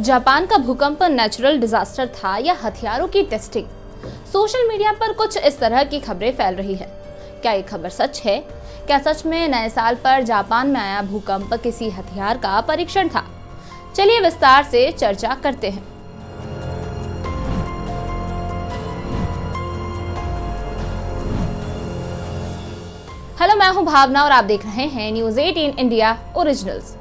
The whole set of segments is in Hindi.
जापान का भूकंप नेचुरल डिजास्टर था या हथियारों की टेस्टिंग? सोशल मीडिया पर कुछ इस तरह की खबरें फैल रही है। क्या ये खबर सच है? क्या सच में नए साल पर जापान में आया भूकंप किसी हथियार का परीक्षण था? चलिए विस्तार से चर्चा करते हैं। हेलो, मैं हूं भावना और आप देख रहे हैं न्यूज़ 18 इंडिया ओरिजिनल्स।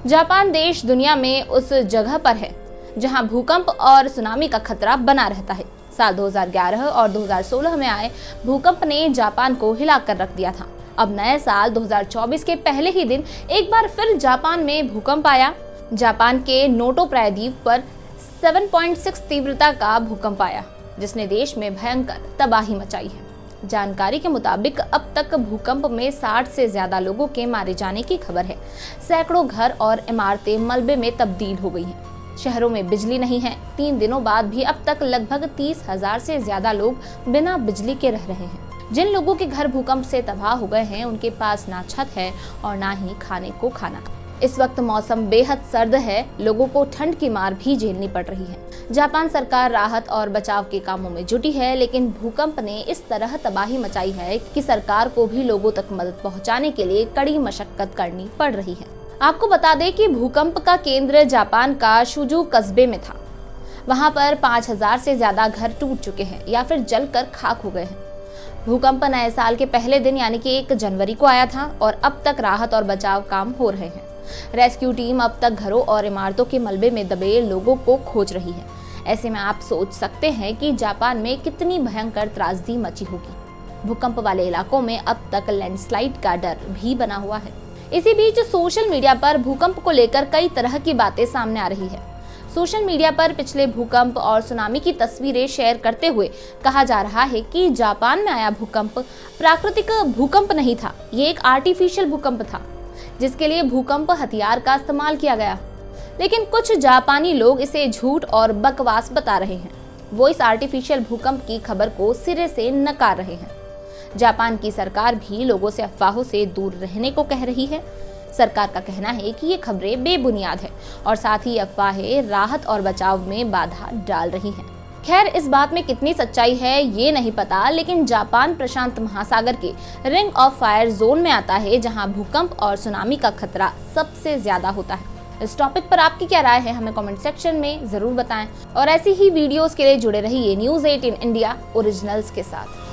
जापान देश दुनिया में उस जगह पर है जहां भूकंप और सुनामी का खतरा बना रहता है। साल 2011 और 2016 में आए भूकंप ने जापान को हिला कर रख दिया था। अब नए साल 2024 के पहले ही दिन एक बार फिर जापान में भूकंप आया। जापान के नोटो प्रायद्वीप पर 7.6 तीव्रता का भूकंप आया, जिसने देश में भयंकर तबाही मचाई है। जानकारी के मुताबिक अब तक भूकंप में 60 से ज्यादा लोगों के मारे जाने की खबर है। सैकड़ों घर और इमारतें मलबे में तब्दील हो गई हैं। शहरों में बिजली नहीं है। 3 दिनों बाद भी अब तक लगभग 30,000 से ज्यादा लोग बिना बिजली के रह रहे हैं। जिन लोगों के घर भूकंप से तबाह हो गए हैं, उनके पास ना छत है और ना ही खाने को खाना। इस वक्त मौसम बेहद सर्द है, लोगों को ठंड की मार भी झेलनी पड़ रही है। जापान सरकार राहत और बचाव के कामों में जुटी है, लेकिन भूकंप ने इस तरह तबाही मचाई है कि सरकार को भी लोगों तक मदद पहुंचाने के लिए कड़ी मशक्कत करनी पड़ रही है। आपको बता दें कि भूकंप का केंद्र जापान का शुजू कस्बे में था। वहां पर 5,000 से ज्यादा घर टूट चुके हैं या फिर जलकर खाक हो गए हैं। भूकंप नए साल के पहले दिन यानी कि 1 जनवरी को आया था और अब तक राहत और बचाव काम हो रहे हैं। रेस्क्यू टीम अब तक घरों और इमारतों के मलबे में दबे लोगों को खोज रही है। ऐसे में आप सोच सकते हैं कि जापान में कितनी भयंकर त्रासदी मची होगी। भूकंप वाले इलाकों में अब तक लैंडस्लाइड का डर भी बना हुआ है। इसी बीच सोशल मीडिया पर भूकंप को लेकर कई तरह की बातें सामने आ रही है। सोशल मीडिया पर पिछले भूकंप और सुनामी की तस्वीरें शेयर करते हुए कहा जा रहा है कि जापान में आया भूकंप प्राकृतिक भूकंप नहीं था, ये एक आर्टिफिशियल भूकंप था जिसके लिए भूकंप हथियार का इस्तेमाल किया गया। लेकिन कुछ जापानी लोग इसे झूठ और बकवास बता रहे हैं। वो इस आर्टिफिशियल भूकंप की खबर को सिरे से नकार रहे हैं। जापान की सरकार भी लोगों से अफवाहों से दूर रहने को कह रही है। सरकार का कहना है कि ये खबरें बेबुनियाद है और साथ ही अफवाहें राहत और बचाव में बाधा डाल रही हैं। खैर, इस बात में कितनी सच्चाई है ये नहीं पता, लेकिन जापान प्रशांत महासागर के रिंग ऑफ फायर जोन में आता है, जहां भूकंप और सुनामी का खतरा सबसे ज्यादा होता है। इस टॉपिक पर आपकी क्या राय है, हमें कमेंट सेक्शन में जरूर बताएं और ऐसी ही वीडियोस के लिए जुड़े रहिए न्यूज़ 18 इंडिया ओरिजिनल्स के साथ।